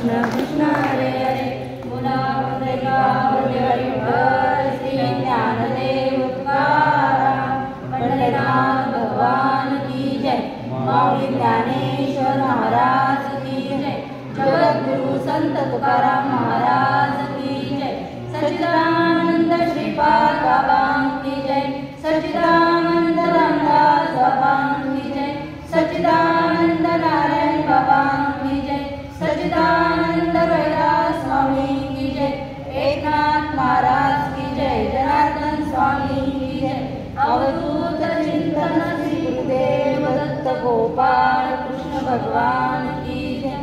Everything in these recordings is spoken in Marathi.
कृष्ण कृष्ण हरे हरे बोला हरे विठ्ठल श्री ज्ञानदेव तुकाराम पंढरीनाथ भगवान की जय माऊली ज्ञानेश्वर महाराज की जय जगद्गुरु संत तुकाराम महाराज की जय सच्चिदानंद श्रीपाद बाबा की जय सच्चिदानंद रामदास बाबा की जय सच्चिदानंद नारायण बाबा की जय सच्चिदानंद रविदास स्वामी की जय एकनाथ महाराज की जय जनार्दन स्वामी की जय अवधूत चिंतन श्री गुरुदेव दत्त गोपाल कृष्ण भगवान की जय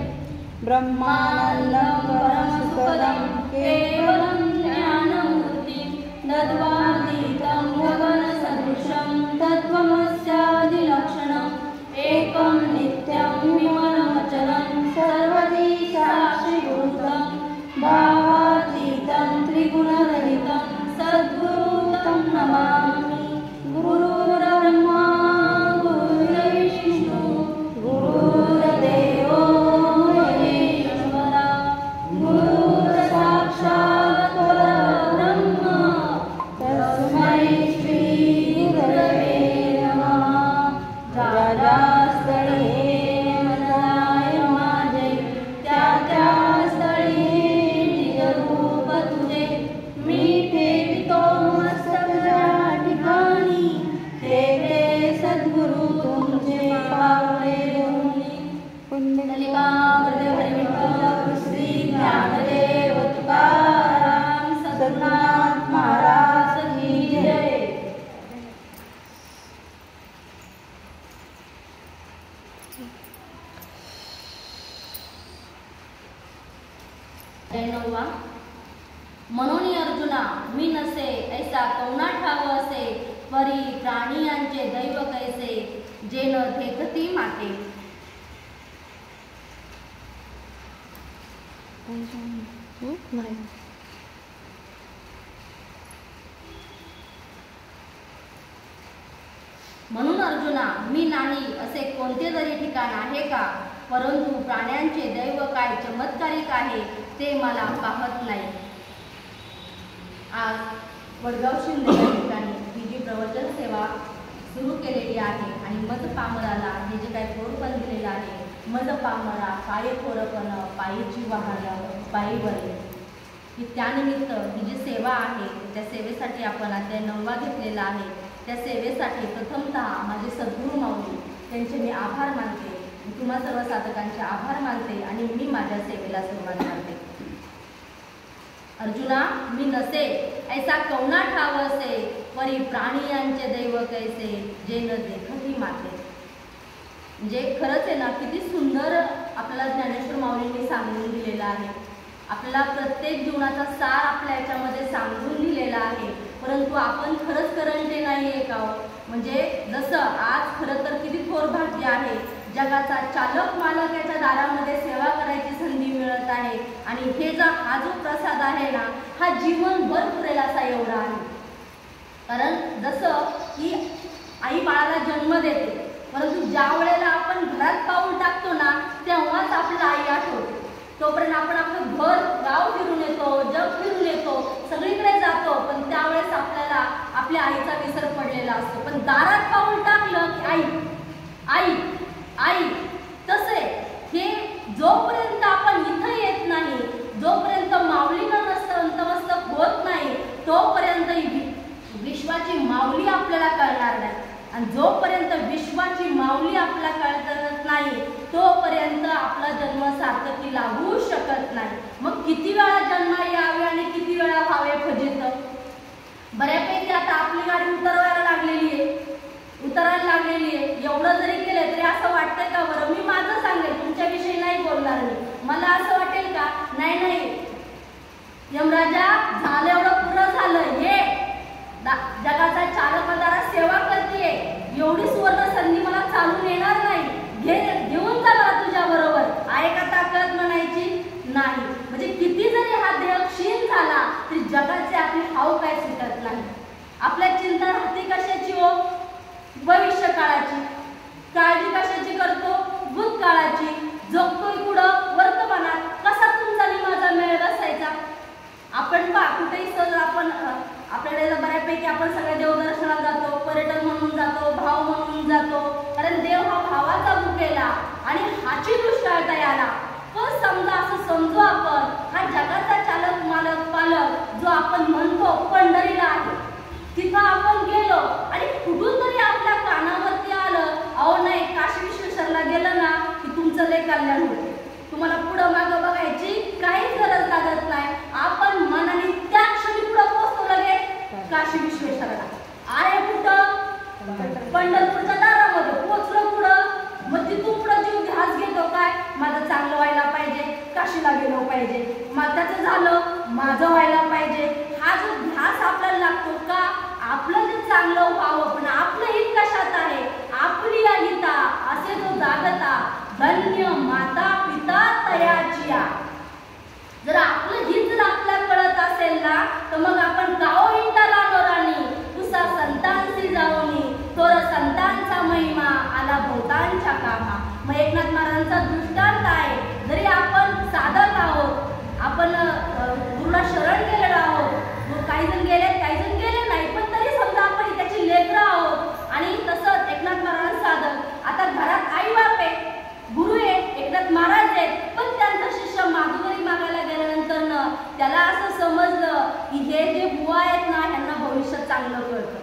ब्रह्मानंदं परमसुखदं केवलं ज्ञानमूर्तिं तद्वातीतं गगनसदृशं तत्त्वमस्यादिलक्षणम् एकं नित्यं विमलमचलं सर्वदी साक्षिभूतं भावातीतं त्रिगुणरहितं सद्गुरुं नमामि गुरुर्ब्रह्मा गुरुर्विष्णु गुरुर्देवो महेश्वरा गुरुर्साक्षात् परब्रह्म तस्मै श्री गुरवे नमः राजास्थळी मनाय माझे त्या स्थळी निजरूप तुझे मी ठेवितो मस्तक ज्या ठिकाणी ते सद्गुरु तुमचे पावले धरुनी पुंडलिकावरदेव हरी विठ्ठल श्री ज्ञानदेव तुकाराम सद्गुरुनाथ महाराज की जय नववा म्हणून अर्जुना मी नसे ऐसा कवना ठाव असे परी प्राणी यांचे दैव कैसे जे न देखती माते म्हणून अर्जुना मी नाही असे कोणते जरी ठिकाण आहे का परंतु प्राण्यांचे दैव काय चमत्कारिक आहे ते मला पाहत नाही। आज वडगाव शिंदे या ठिकाणी ही जी प्रवचन सेवा सुरू केलेली आहे आणि मज पामराला हे जे काही थोरपण दिलेलं आहे मज पामरा पाय थोरपण पायीची वाहन पायीवरे की त्यानिमित्त ही जी सेवा आहे त्या सेवेसाठी आपण अध्याय 9 घेतलेला आहे। त्या सेवेसाठी प्रथमतः माझे सद्गुरू माऊली त्यांचे मी आभार मानते, तुम्हा सर्व साधकांचे आभार मानते आणि मी माझ्या सेवेला सुरुवात करते। अर्जुना मी नसे ऐसा कवना ठाव असे परी प्राणी यांचे दैव कैसे जे न देखती माते। म्हणजे खरंच आहे ना किती सुंदर आपल्याला ज्ञानेश्वर माऊलींनी सांगून दिलेला आहे। आपल्याला प्रत्येक जीवनाचा सार आपल्या याच्यामध्ये सांगून दिलेला आहे, परंतु आपण खरंच करंटे नाही आहे का? म्हणजे जसं आज खरं तर किती थोर भाग्य आहे, जगाचा चालक मालक याच्या दारामध्ये सेवा करायची संधी मिळत आहे आणि हे हा जो प्रसाद आहे ना हा जीवनभर पुरेल असा एवढा आहे। कारण जसं की आई बाळाला जन्म देते, परंतु ज्या वेळेला आपण घरात पाऊल टाकतो ना तेव्हाच आपल्याला आई आठवते। तोपर्यंत आपण आपलं घर गाव फिरून येतो, जग फिरून येतो, सगळीकडे जातो, पण त्यावेळेस आपल्याला आपल्या आईचा विसर पडलेला असतो। पण दारात पाऊल टाकलं की आई आई आई तसे हे जोपर्यंत आपण इथं येत नाही, जोपर्यंत माऊलीनं नतमस्तक होत नाही तोपर्यंत विश्वाची माऊली आपल्याला कळणार नाही आणि जोपर्यंत विश्वाची माऊली आपल्याला कळत नाही तोपर्यंत आपला जन्म सार्थकीला होऊ शकत नाही। मग किती वेळा जन्म यावे आणि किती वेळा व्हावे फजित? बऱ्यापैकी आता आपली गाडी उतरायला लागलेली आहे, एवढं जरी केलं तरी असं वाटतंय का बरं? मी माझं सांगेल, तुमच्याविषयी नाही बोलणार मी। मला असं वाटेल का नाही यमराजा झालं एवढं पुरं झालं, हे जगाचा चालक दारा सेवा करते, एवढी सुवर्ण संधी मला चालून येणार नाही, घेऊन चला तुझ्या बरोबर, आहे का ताकद म्हणायची नाही। म्हणजे किती जरी हा देह क्षीण झाला तरी जगाचे आपली हाव काय सुटत नाही। आपल्या चिंता राहते कशाची हो? भविष्य काळाची। काळजी कशाची करतो? भूतकाळाची। जगतोय कुठं? वर्तमानात। कसा कल्याण होते. तुम्हाला पुढं मागं बघायची काहीच गरज लागत नाही. आपण मनाने त्या क्षणी पुढं पोहोचतो लगेच काशी विश्वेश्वराला. आहे कुठं? पंढरपूरच्या दारामध्ये पोहोचलो पुढं. मग तिथून पुढं जीव ध्यास घेतो काय, माझं चांगलं व्हायला पाहिजे, काशीला गेलो पाहिजे, त्याचं झालं माझं व्हायला पाहिजे. हा जो ध्यास आपल्याला लागतो का, आपलं जे चांगलं व्हावं, पण आपलं हित कशात आहे, आपली अहिता असे जो जागता धन्य माता पिता तयाचिया. जर आपलं हित जर आपल्याला कळत असेल ना, तर मग आपण गाव हिंडाला नोरानी तुसा संतांशी जाऊनी थोर संतांचा महिमा आला भोवतांच्या कामा. मग एकनाथ महाराजांचा दृष्टांत आहे. जरी आपण साधक आहोत, आपण गुरुला शरण गेलेलो आहोत, काही जण गेले नाही, पण तरी समजा आपण त्याची लेकरं आहोत. आणि तसंच एकनाथ महाराज साधक. आता घरात आई बाप आहे, गुरु आहे, एकनाथ महाराज आहेत, पण त्यांचा शिष्य माधुकरी मागायला गेल्यानंतर त्याला असं समजलं की हे जे बुवा आहेत ना, ह्यांना भविष्य चांगलं कळतं.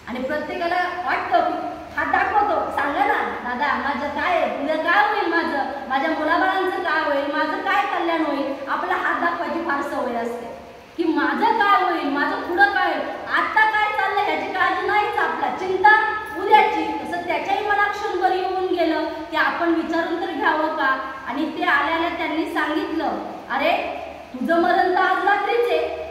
आणि प्रत्येकाला वाटतं की हात दाखवतो, सांगा ना दादा माझं काय, तुझं काय होईल, माझ्या मुलाबाळांचं काय होईल, माझं काय कल्याण होईल. आपला हात दाखवायची फार सवय असते की माझं काय होईल, माझं पुढं काय होईल, आता काय चाललंय ह्याची काळजी नाहीच. आपला चिंता उद्याची. तसं त्याच्याही मनात क्षणभर येऊन गेलं की आपण विचारून तर घ्यावं का. आणि ते आल्याला त्यांनी सांगितलं, अरे तुझं मरण तर आज रात्रीच आहे.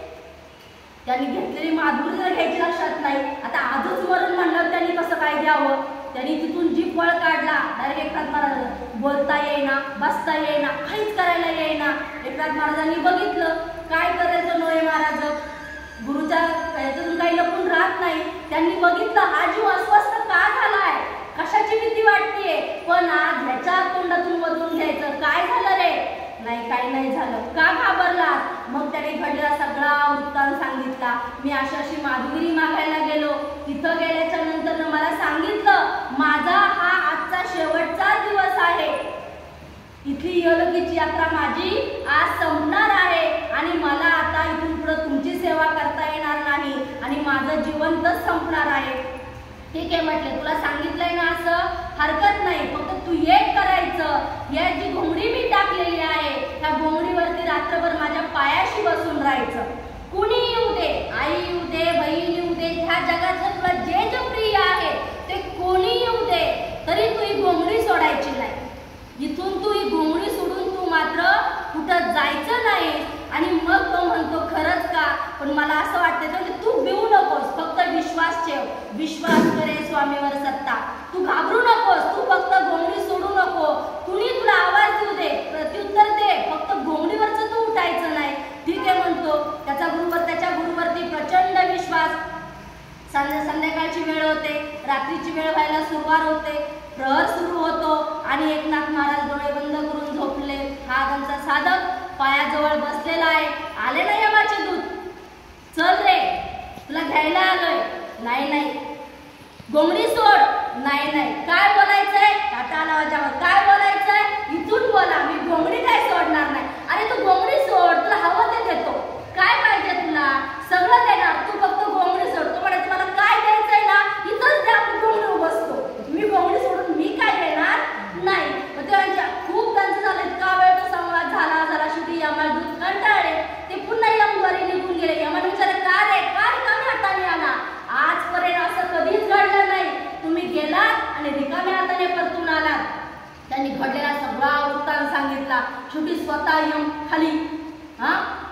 त्यांनी घेतलेली माधुरी जर घ्यायची लक्षात नाही, आता आजच मरण म्हणलं त्यांनी कसं काय घ्यावं. त्यांनी तिथून जी पळ काढला, डायरेक्ट एकनाथ महाराज बोलता येईना, बसता येईना, काहीच करायला येईना. एकनाथ महाराजांनी बघितलं काय करायचं नोळे महाराज, गुरुच्या याच्यातून काही लपून राहत नाही. त्यांनी बघितलं हा जीव अस्वस्थ का झालाय, कशाची भीती वाटतेय, पण आज ह्याच्या तोंडातून मधून घ्यायचं. काय झालं रे, नाही काही नाही झालं. का घाबरला. मग त्याने घडलेला सगळा वृत्तांत सांगितला. मी अशी माधुरी मागायला गेलो, तिथं गेल्याच्या नंतर मला सांगितलं माझा हा आजचा शेवटचा दिवस आहे, इथली योलकीची यात्रा माझी आज संपणार आहे आणि मला आता इथून पुढे तुमची सेवा करता येणार नाही आणि माझं जीवन तर संपणार आहे. ठीक आहे म्हटलं, तुला सांगितलंय ना असं, हरकत नाही, फक्त तू एक करायचं, या जी घोंगडी मी टाकलेली आहे त्या घोंगडीवरती रात्रभर माझ्या पायाशी बसून राहायचं. कुणी येऊ दे, आई येऊ दे, बहीण येऊ दे, ह्या जगात तुला जे जे प्रिय आहे ते कोणी येऊ दे, तरी तू ही घोंगडी सोडायची नाही. इथून तू ही घोंगडी सोडून तू मात्र कुठं जायचं नाही. आणि मग तो म्हणतो खरंच का, पण मला असं वाटतं तू भिवू नकोस, फक्त विश्वास ठेव, विश्वास करे स्वामीवर सत्ता. तू घाबरू नकोस, तू फक्त घोंगडी सोडू नको. कुणी तुला आवाज देऊ दे, प्रत्युत्तर दे, फक्त घोंगडीवरच तू उठायचं नाही. ठीक आहे म्हणतो. त्याच्या गुरुवरती प्रचंड विश्वास. संध्याकाळची वेळ होते, रात्रीची वेळ व्हायला सुरुवात होते, प्रहर सुरू होतो आणि एकनाथ महाराज डोळे बंद करून झोपले. हा त्यांचा साधक पायाजवळ बसलेला आहे. आले ना यमाचे दूत, चल रे तुला घ्यायला आलोय. नाही घोंगडी सोड. नाही काय बोलायचंय, काटा लावायच्यावर काय बोलायचंय, इथून बोला, मी घोंगडी काय सोडणार नाही. अरे तू घोंगडी सोड, तुला हवं ते देतो, काय पाहिजे तुला सगळं देणार, तू फक्त घोंगडी सोड. तो म्हणायचं मला काय द्यायचंय ना, इथंच द्या, घोंगडी बसतो. मी घोंगडी सोडून मी काय देणार नाही. खूप त्यांचं झालं, इतका वेळ तो संवाद झाला शेवटी यमदूत कंटाळले, ते पुन्हा यमद्वारी निघून गेले. यमाने विचारलं का रे, काय रिकाम्या हाताने आला, आजपर्यंत असं कधीच घडलं नाही, तुम्ही गेलात आणि रिकाम्या हाताने परतून आलात. त्यांनी घडलेला सगळा वृत्तांत सांगितला. शेवटी स्वतः यम खाली,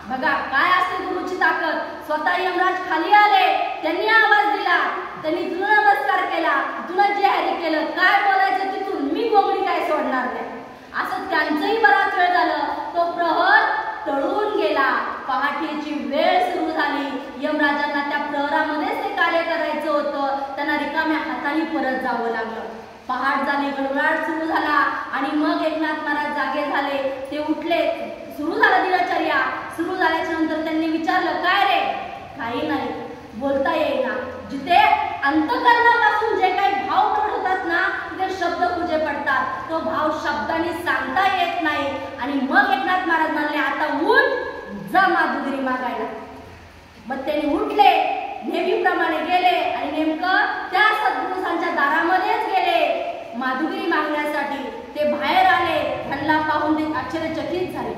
बघा काय असते गुरुची ताकद. स्वतः यमराज खाली आले, त्यांनी आवाज दिला, त्यांनी तुला नमस्कार केला, तुला जे हरी केलं, काय बोलायचं तिथून, मी घोंगडी काय सोडणार नाही. असं त्यांचंही बराच वेळ झालं. तो प्रहर टळून गेला. पहाटेची वेळ सुरू झाली. यमराजांना त्या प्रहरामध्येच ते कार्य करायचं होतं. त्यांना रिकाम्या हाताने परत जावं लागलं. पहाट झाली, गडगडाट सुरू झाला आणि मग एकनाथ महाराज जागे झाले. ते उठले, सुरू झाला दिनचर्या. सुरू झाल्याच्या नंतर त्यांनी विचारलं काय रे, काही नाही, बोलता येईना. जिथे अंतःकरणापासून जे काही भाव प्रकट होतात ना, तिथे शब्द पूजे पडतात. तो भाव शब्दांनी सांगता येत नाही. आणि मग एकनाथ महाराज म्हणले आता उठ, जा माधुरी मागायला. मग त्यांनी उठले, नेहमीप्रमाणे गेले आणि नेमकं त्या सद्गुरूंच्या दारामध्येच गेले माधुरी मागण्यासाठी. ते बाहेर आले, आश्चर्यचकित झाले.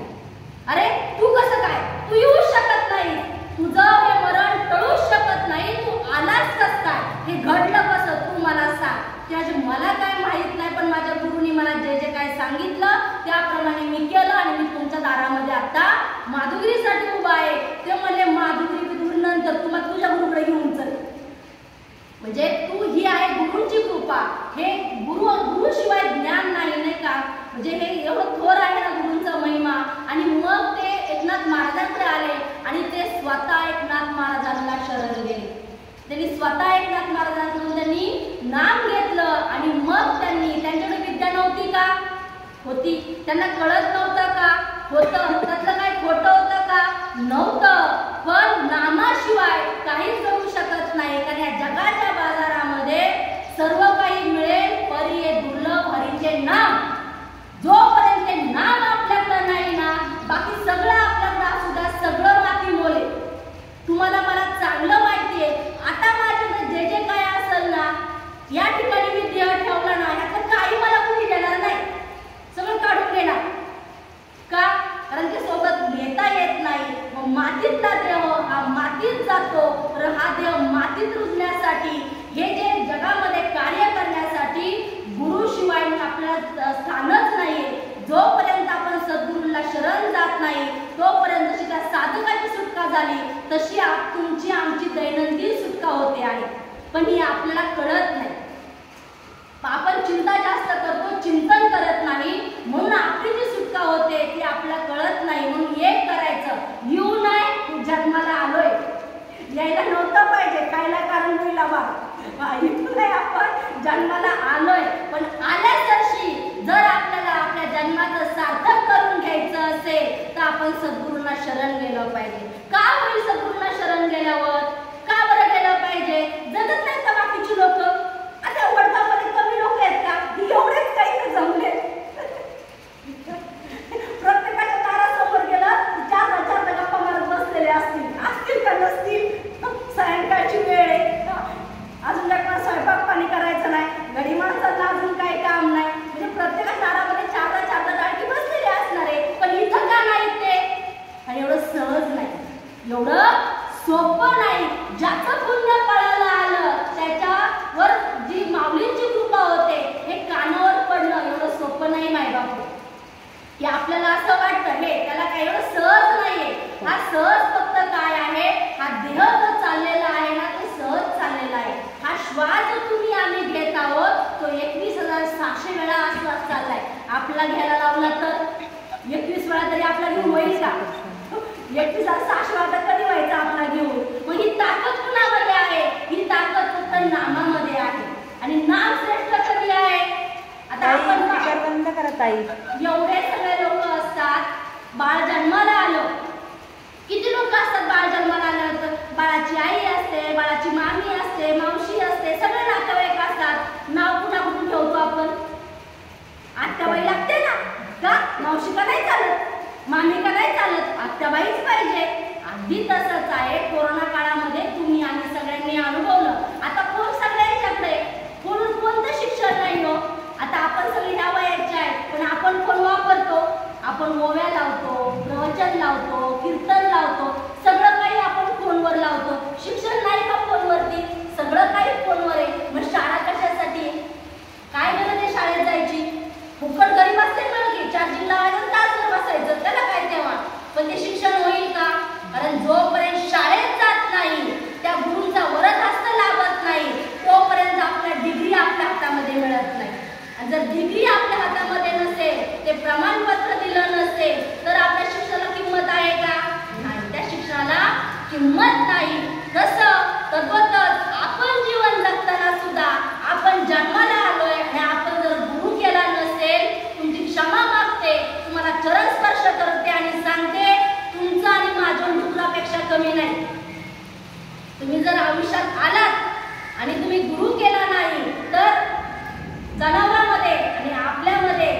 अरे तू कसं काय? तू येऊ शकत नाही, तुझं हे मरण टळूच शकत नाही, तू आलास कस काय? हे घडलं कसं? तू मला सांग. त्याचे मला काय माहित नाही, पण माझ्या गुरुनी मला जे जे काय सांगितलं त्याप्रमाणे मी केलं आणि मी तुमच्या दारामध्ये आता माधुगिरीसाठी उभा आहे. ते म्हणले माधुगिरी नंतर तुम्हाला तुझ्या गुरुकडे घेऊन चल. म्हणजे तू ही आहे गुरुंची कृपा. हे गुरुशिवाय ज्ञान नाही, नाही का? म्हणजे हे एवढं थोर आहे ना गुरुंचा महिमा. आणि मग ते एकनाथ महाराजांकडे आले आणि ते स्वतः एकनाथ महाराजांना शरण गेले. त्यांनी स्वतः एकनाथ महाराजांकडून त्यांनी नाम घेतलं आणि मग त्यांच्याकडे विद्या नव्हती का? होती. त्यांना कळत नव्हतं का? होतं. त्यातलं काय खोटं होतं का? नव्हतं. पण नामाशिवाय काहीच करू शकत नाही, कारण या जगाच्या बाजारामध्ये सर्व काही मिळेल, परी हे दुर्लभ हरीचे नाम. जोपर्यंत ते नाम आपल्याकडे नाही ना, बाकी सगळं आपल्याकडे असू द्या, सगळं माती मोले. तुम्हाला मला चांगलं माहितीये, आता माझ्याकडे जे जे काय असेल ना, या ठिकाणी मी देह ठेवला ना, याचं काही मला कुणी देणार नाही, सगळं काढून घेणार. का? कारण ते सोबत नेता येत नाही. मग मातीतला देह हा मातीत जातो. तर हा देह मातीत रुजण्यासाठी, हे जे जगामध्ये कार्य करण्यासाठी गुरुशिवाय आपल्याला स्थानच नाहीये. जोपर्यंत आपण सद्गुरूला शरण जात नाही तोपर्यंत जशी त्या साधकाची सुटका झाली तशी तुमची आमची दैनंदिन सुटका होते आहे. पण ही आपल्याला कळत नाही. आपण चिंता जास्त करतो, चिंतन करत नाही, म्हणून आपली जी सुटका होते ती आपल्याला कळत नाही. म्हणून एक करायचं, येऊ नाही, जन्माला आलोय, यायला नव्हतं पाहिजे, खायला कारण दिला बा, आपण जन्माला आलोय. पण आल्याच वर्षी जर आपल्याला आपल्या जन्माचं सार्थक करून घ्यायचं असेल तर आपण सद्गुरूंना शरण गेलं पाहिजे. का होईल सद्गुरूंना शरण गेल्यावर? का बरं गेलं पाहिजे? जगत नाही का बाकीची लोक? आता वर्धामध्ये कमी लोक आहेत का? एवढेच काही जमले. प्रत्येकाच्या दारासमोर गेलं 4 गप्पा मारत बसलेले असतील का नसतील? सायंकाळची वेळ आहे, अजून एकदा स्वयंपाक पाणी करायचं नाही, घडी माणसाला अजून काही काम नाही, म्हणजे प्रत्येकाच्या दारामध्ये 4 दाळकी बसलेले असणार आहे. पण इथं का नाही ते? आणि एवढं सहज नाही, एवढं सोपं नाही. ज्याचं पुण्य पळायला आलं त्याच्यावर जी माऊलींची कृपा होते हे कानावर पडणं एवढं सोपं नाही माय बापू. की आपल्याला असं वाटतं हे त्याला काही एवढं सहज नाहीये. हा सहज फक्त काय आहे? हा देह जो चाललेला आहे ना तो सहज चाललेला आहे. हा श्वास जो तुम्ही आम्ही घेत आहोत तो 21,700 वेळा श्वास चाललाय. आपल्याला घ्यायला लावला तर 21 वेळा तरी आपला घेऊन होईल का? 21,700 वेळा कधी व्हायचा आपला घेऊन? मग ही ताकद कुणामध्ये आहे? ही ताकद फक्त नामामध्ये आहे. आणि नाम श्रेष्ठ कधी आहे? आता आपण बंद करत आई, एवढे सगळे लोक असतात. बाळ जन्माला आलं, किती लोक असतात बाळ जन्माला आलं? बाळाची आई असते, बाळाची मामी असते, मावशी असते, सगळे नातेवाईक असतात. नाव कुणा कुठून ठेवतो आपण? आत्याबाई लागते ना का? मावशी का नाही चालत? मामी का नाही चालत? आत्याबाईच पाहिजे. अगदी तसंच आहे. कोरोना काळामध्ये तुम्ही आम्ही सगळ्यांनी अनुभवलं. आता कोण सगळ्यांच्याकडे कोणतं शिक्षण नाही हो. आता आपण सगळे ह्या वयाचे आहेत, पण आपण फोन वापरतो, आपण ओव्या लावतो, प्रवचन लावतो, कीर्तन लावतो, सगळं काही आपण फोनवर लावतो. शिक्षण नाही का फोनवरती? सगळं काही फोनवर आहे. मग शाळा कशासाठी? काय गरज आहे शाळेत जायची? फुकट घरी बसते ना की चार्जिंग लावायचं तासभर बसायचं, त्याला काय तेव्हा? पण ते शिक्षण होईल का? कारण जोपर्यंत शाळेत जात नाही, त्या गुरूंचा वरद हस्त लाभत नाही, तोपर्यंत आपल्या डिग्री आपल्या हातामध्ये मिळत नाही. आणि जर डिग्री आपल्या हातामध्ये नसेल, ते प्रमाणपत्र दिलं नसेल, तर आपल्या शिक्षणाला किंमत आहे का? नाही, त्या शिक्षणाला किंमत नाही. कसं? तद्वतच आपण जीवन जगताना सुद्धा आपण जन्माला आलोय आणि आपण जर गुरु केला नसेल, तुमची क्षमा मागते, तुम्हाला चरण स्पर्श करते आणि सांगते तुमचं आणि माझं दुसऱ्यापेक्षा कमी नाही. तुम्ही जर आयुष्यात आलात आणि तुम्ही गुरु केला नाही तर जनावरांमध्ये आणि आपल्यामध्ये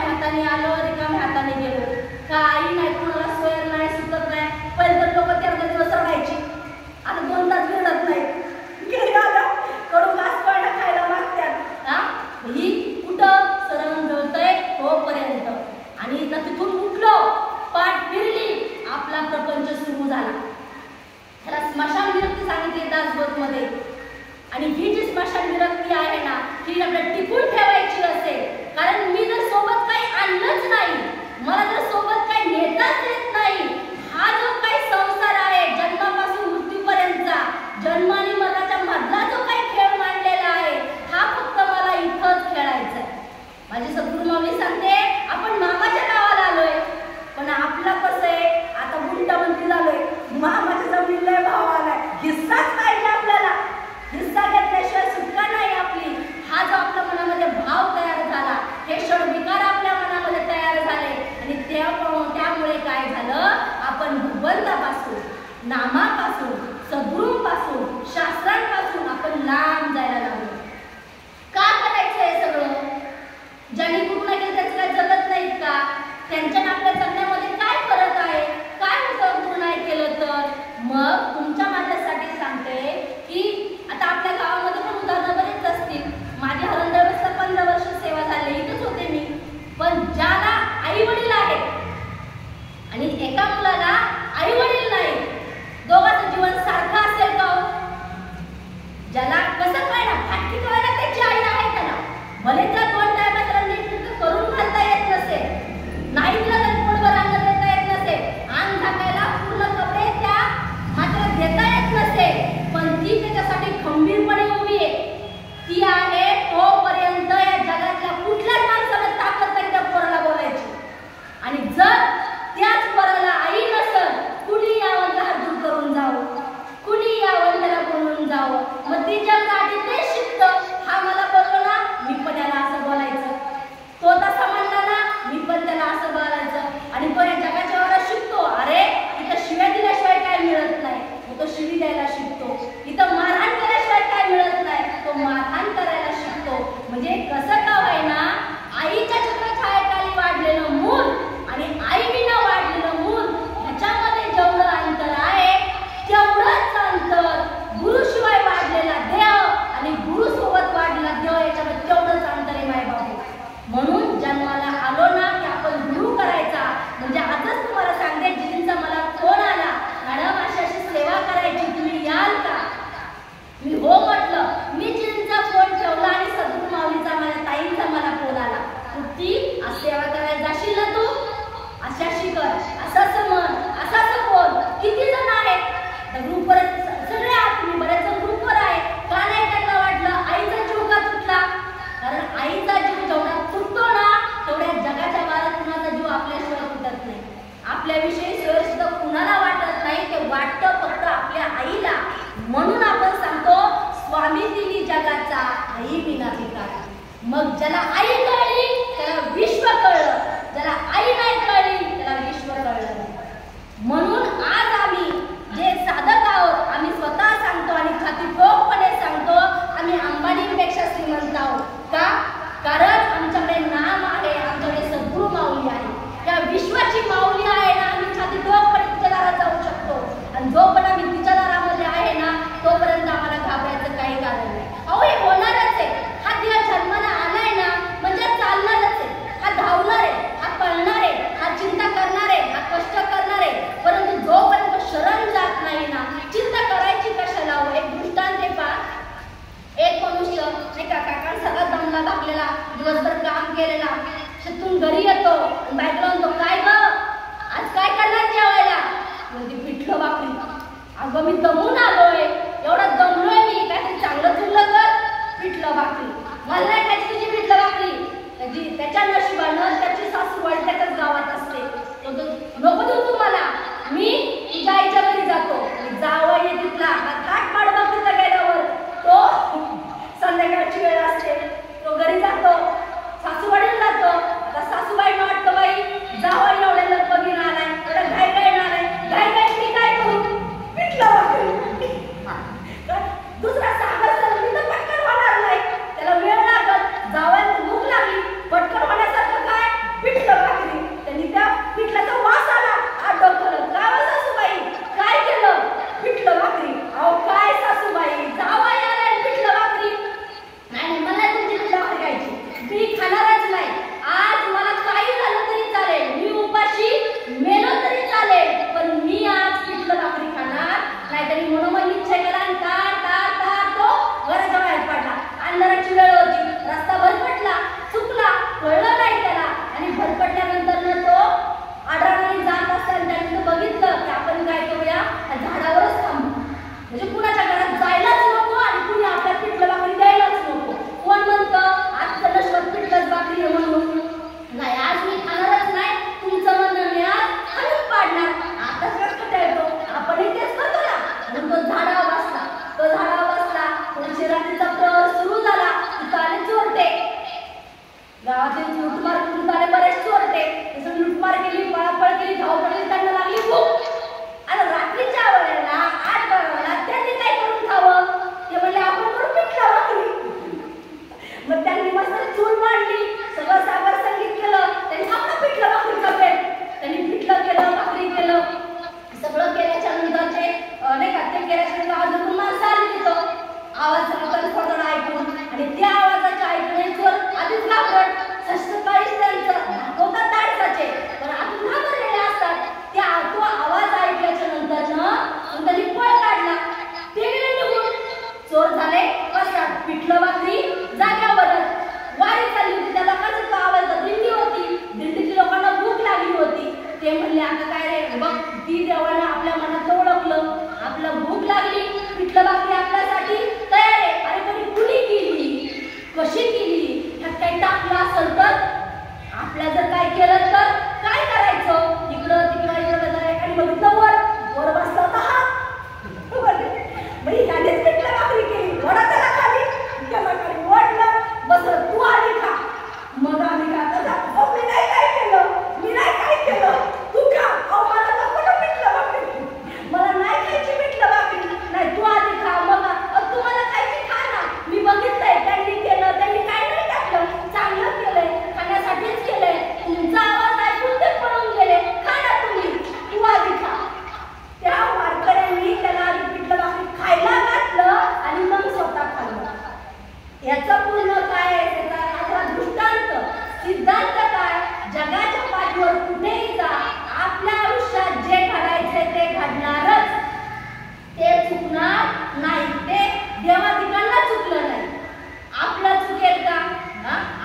हाताने आलो रिकाम्या हाताने गेलो. का आई नाही, कोणाला सोयर नाही, सुचत नाही. पहिले तर लोक 13 दिवस रडायची, आता 2 तास रडत नाही. घरी आलं कडू घास पाळणं खायला मागतात. हा ही कुठं सरम जळतंय तोपर्यंत. आणि इथं तिथून उठलो, पाठ फिरली, आपला प्रपंच सुरू झाला. त्याला स्मशान विरक्ती सांगितली दासबोधमध्ये. आणि ही जी स्मशान विरक्ती आहे ना, ही आपल्याला टिकून ठेवायची असेल. कारण मी जर सोबत काही आणलंच नाही, मला जर सोबत काही नेताच येत नाही, हा जो काही संसार आहे जन्मापासून मृत्यूपर्यंतचा, जन्म आणि मरणाच्या मधला जो काही खेळ मांडलेला आहे, हा फक्त मला इथंच खेळायचा आहे. माझी सद्गुरू माऊली सांगते, आपण मामाच्या गावाला आलोय, पण आपलं कसं आहे, आता गुंतामंत्री झालोय, मामाच्या जमिनीला भाव आलाय, हिस्साच पाहिजे आपल्याला. हिस्सा घेतल्याशिवाय सुटका नाही आपली. हा जो आपल्या मनामध्ये भाव तयार झाला, हे षडविकार आपल्या मनामध्ये तयार झाले. आणि त्यामुळे काय झालं, आपण भगवंतापासून, नामापासून, सद्गुरूंपासून, शास्त्रांपासून आपण लांब जायला लागलो. का करायचं हे सगळं? ज्यांनी गुरु नाही केलं त्याचं काय जगत नाहीत का? त्यांच्या आपल्या जगण्यामध्ये काय फरक आहे? काय होतं गुरु नाही केलं तर? मग तुमच्या माझ्यासाठी सांगते की आता आपल्या गावामध्ये पण उदाहरणं बरेच असतील. माझी हरंदळवेसला 15 वर्ष सेवा झाली, इथंच होते मी. पण ज्याला आई वडील आहेत आणि एका मुलाला आई वडील नाही, दोघांचं जीवन सारखं असेल का? ज्याला कसं कळणार, फाटकी कळणार त्याची आई आहे त्याला, भले त्या 2 टायमा त्याला नीट करून घालता येत नसेल, नाही तिला तर पोटभर अन्न देता येत नसेल, अंग झाकायला पूर्ण कपडे त्या मात्र देता येत नसेल, पण ती त्याच्यासाठी खंबीरपणे उभी आहे. ती आहे तोपर्यंत या जगातल्या कुठल्याच माणसाला ताकद नाही त्या पोराला बोलायची. आणि जर त्याच पोराला आई नसेल, कुणी यावं त्याला दूर करून जावं, कुणी यावं त्याला बोलून जावं, मग तिच्या गाठी ते शिकतं. हा मला बोललो ना, मी पण त्याला असं बोलायचं, तो तसा म्हणला ना, मी पण त्याला असं बोलायचं. आणि तो या जगाच्या वर शिकतो. अरे इथं शिव्या दिल्याशिवाय काय मिळत नाही, तो शिवी द्यायला शिकतो. इथं मारहाण केल्याशिवाय काय मिळत नाही, तो मारहाण करायला शिकतो. म्हणजे कसं का होईना, आईच्या छत्रछायेखाली वाढलेलं मूल आणि आई विना वाढलेलं मूल ह्याच्यामध्ये जेवढं अंतर आहे, तेवढंच अंतर गुरुशिवाय वाढलेला देह आणि गुरु सोबत वाढलेला देह याच्यामध्ये तेवढंच अंतर आहे माय बाबू. म्हणून जन्माला आलो ना की आपण गुरु करायचा. म्हणजे आजच तुम्हाला सांगते, जिजींचा मला फोन आला, मॅडम अशी सेवा करायची, तुम्ही याल का? मी हो म्हटलं. मी जिजींचा फोन ठेवला आणि सद्गुरू माऊलीचा, माझ्या ताईंचा मला फोन आला, ती सेवा करायला जाशील ना तू, अशाशी कर, असं म्हण, असं बोल. किती जण आहेत त्या ग्रुपवर? सगळे आहात तुम्ही, बरेच जण ग्रुपवर आहे. का नाही त्यांना वाटलं आईचा जीव का तुटला? कारण आईचा जीव जेवढा तुटतो ना, तेवढ्या जगाच्या बाहेर कुणाचा जीव आपल्याशिवाय तुटत नाही. आपल्याविषयी सोय सुद्धा कुणाला वाटत नाही, ते वाटतं फक्त आपल्या आईला. म्हणून आपण सांगतो, स्वामी दिली जगाचा, आई विना भिकारी. मग ज्याला आई कळली त्याला विश्व कळलं, ज्याला आई नाही कळली त्याला विश्व कळलं नाही. म्हणून आज आम्ही जे साधक आहोत, आम्ही स्वतः सांगतो आणि खात्रीपूर्वकपणे सांगतो, आम्ही अंबानीपेक्षा श्रीमंत आहोत. का? कारण आमच्याकडे नाम आहे, आमच्याकडे सद्गुरू माऊली आहे. त्या विश्वाची माऊली आहे ना, आम्ही खात्रीपूर्वकपणे तिच्या दारात जाऊ शकतो. आणि जोपर्यंत आम्ही तिच्या दारामध्ये आहे ना, तोपर्यंत आम्हाला घाबरायचं काही कारण नाही. अहो हे होणारच आहे. हा देह जन्माला आलाय ना, म्हणजे चालणारच आहे. हा धावणार आहे, हा पळणार आहे, हा चिंता करणार आहे, हा कष्ट करणार आहे. परंतु जोपर्यंत शरण जात नाही ना, चिंता करायची कशाला? हो, एक दृष्टांत आहे पहा. एक मनुष्य नाही का, काका सगळा दमला भागलेला, दिवसभर काम केलेला, शेतून घरी येतो, बायकोला म्हणतो, काय ग आज काय करणार जेवायला? म्हणजे पिठलं भाकरी. अगं मी दमून आलोय, एवढं दमलोय मी, काहीतरी चांगलं चुकलं कर. पिठलं भाकरी मला नाही खायची तुझी पिठलं भाकरी. त्याच्या नशिबानं त्याची सासू वाढ त्याच्याच गावात असते. नको देऊ तुम्हाला, मी तुझ्या आईच्या घरी जातो. जावं ये तिथला थाट पाड भाकरीचा गेल्यावर तो संध्याकाळची वेळ असते, तो घरी जातो, सासूवाडीला जातो. आता सासूबाईंना वाटतं, बाई जावं एवढ्या बघीन आलाय, एवढं घाई घाई आलाय, घाई घाई मी काय करू? पिठलं भाकरी. दुसरा सागर सर तर पटकन होणार नाही, त्याला वेळ लागत. जावं भूक लागली, पटकन होण्यासारखं काय? झाडावरच थांबू. म्हणजे कुणाच्या घरात जायलाच नको आणि कुणी आपल्या पिठलं भाकरी द्यायलाच नको. कोण म्हणतं आज नश्वर पिठलंच भाकरी आहे म्हणून? नाही, आज मी खाणारच नाही. तुमचं म्हणणं मी आज खाऊन पाडणार. आता कटा येतो, आपणही तेच करतो ना. म्हणून तो झाडावर बसला. तो झाडावर बसला. थोडीशी रात्रीचा प्रवास सुरू झाला. तिथं आले चोरटे. गावातील लुटमार करून आले बरेच चोरटे. तसं लुटमार केली, पळापळ केली, धावपळ केली, त्यांना लागली भूक. आणि रात्रीच्या वेळेला 8 वाजता त्यांनी काय करून खावं? ते म्हणले आपण करू पिठलं भाकरी. मग त्यांनी मस्त चूल मांडली, सगळं सागर संगीत केलं. त्यांनी आपलं पिठलं भाकरीचा बेत. त्यांनी पिठलं केलं, भाकरी केलं. सगळं केल्याच्या नंतर ते नाही का ते केल्याच्या नंतर अजून माणसं आली तिथं. आवाज थोडा ऐकून आणि त्या आवाजाच्या ऐकून चोर आधीच घाबरट. सकाळीच त्यांचं होतात ताडसाचे पण अजून घाबरलेले असतात. तो आवाज ऐकल्याच्या नंतर त्यांनी पळ काढला. ते गेले निघून. चोर झाले पसार. पिठलं भाकरी जाग्यावरच. वारी चालली होती. त्या लोकांचा तो आवाज दिंडी होती. दिंडीतील लोकांना भूक लागली होती. ते म्हणले आता काय रे बघ, ती देवानं आपल्या मनात ओळखलं. आपलं भूक लागली, पिठलं भाकरी आपल्यासाठी तयार आहे. अरे पण कुणी केली, कशी केली, ह्यात काही टाकलं असेल तर आपल्या जर काय केलं तर काय करायचं? इकडं तिकडं इकडं आणि बघितलं वर बसला होता हा. ह्यानेच पिठलं भाकरी केली. वडा त्याला खाली, त्याला खाली ओढलं, बसलं. तू आधी खा, मग आम्ही खातो. मी नाही काय केलं, मी नाही काय केलं, तू खा. मला नको ना पिठलं भाकरी, मला नाही खायची पिठलं भाकरी. नाही, तू आधी खा, मग तू मला खायची खा ना. मी बघितलंय त्यांनी केलं, त्यांनी काय नाही टाकलं, चांगलं केलंय, खाण्यासाठीच केलंय. तुमचा आवाज ऐकून ते पळून गेले. खा ना तुम्ही, तू आधी खा. त्या वारकऱ्यांनी त्याला आधी पिठलं भाकरी खायला घातलं आणि मग स्वतः खाल्लं. याचं पूर्ण काय आहे, त्याचा दृष्टांत सिद्धांत काय? जगाच्या पाठीवर कुठेही जा, आपल्या आयुष्यात जे घडायचे ते घडणारच. ते चुकणार नाही. ते देवाधिकांना चुकलं नाही. आपलं चुकेल का?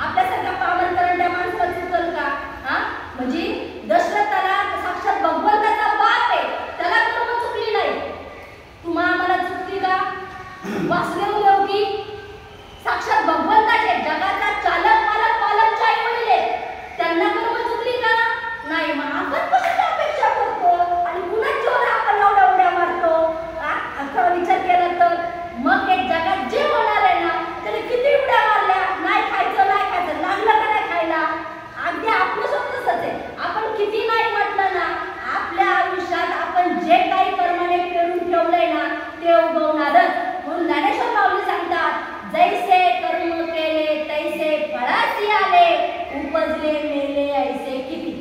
आपल्यासारख्या पावन करणाऱ्या माणसाला चुकल का? म्हणजे दशरथाला साक्षात भगवंताचा बाप आहे, त्याला कर्म चुकली नाही. तुम्हा आम्हाला चुकली का? वासुदेव देवकी साक्षात भगवंताचे, जगाचा चालक मालक पालकच्या आई वडील आहेत, त्यांना कर्म चुकली का? नाही. मग आपण कशाची अपेक्षा करतो आणि कुणाच्यावर आपण एवढ्या उड्या मारतो? असा विचार केला तर मग एक जगात जे होणार आहे ना, त्याने किती उड्या मारल्या, नाही खायचं नाही खायचं, लागलं का नाही खायला? अगदी आपलं स्वतःच आहे. आपण किती नाही म्हटलं ना, आपल्या आयुष्यात आपण जे काही कर्माने पेरून ठेवलंय ना ते उगवणारच. म्हणून ज्ञानेश्वर माऊली सांगतात, जैसे कर्म केले तैसे फळासी आले, उपजले मेले ऐसे किती.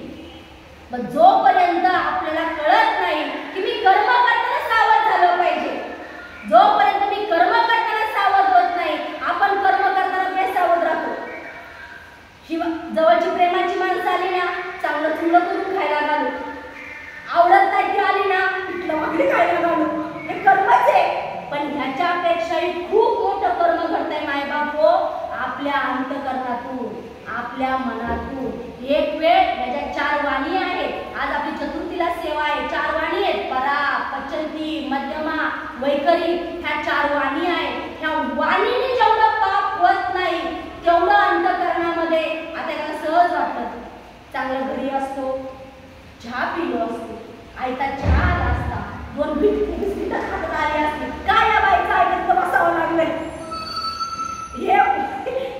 पण जोपर्यंत आपल्याला कळत नाही की मी कर्म करताना सावध झालं पाहिजे, जोपर्यंत मी कर्म करताना सावध होत नाही, आपण कर्म करताना बेसावध राहतो. जवळची प्रेमाची माणसं आली ना, चांगलं चुंगलं करून खायला घालू. आवडत नाही ती आली ना, पिठलं भाकरी खायला घालू. हे कर्मच आहे. पण ह्याच्यापेक्षाही खूप मोठं कर्म घडतंय मायबाप हो, आपल्या अंतकरणातून, आपल्या मनातून. एक वेळ याच्या 4 वाणी आहेत. आज आपली चतुर्थीला सेवा आहे. 4 वाणी आहेत, परा, पचंती, मध्यमा, वैखरी. ह्या 4 वाणी आहेत. ह्या वाणीने जेवढं पाप होत नाही तेवढं अंतकरणामध्ये आता त्याला सहज वाटतं. चांगलं घरी असतो, चहा पिलो असतो, आयता चहा आला असता, 2 बिस्किटं खात आली असती, काय या बाईचं ऐकत बसावं लागलंय.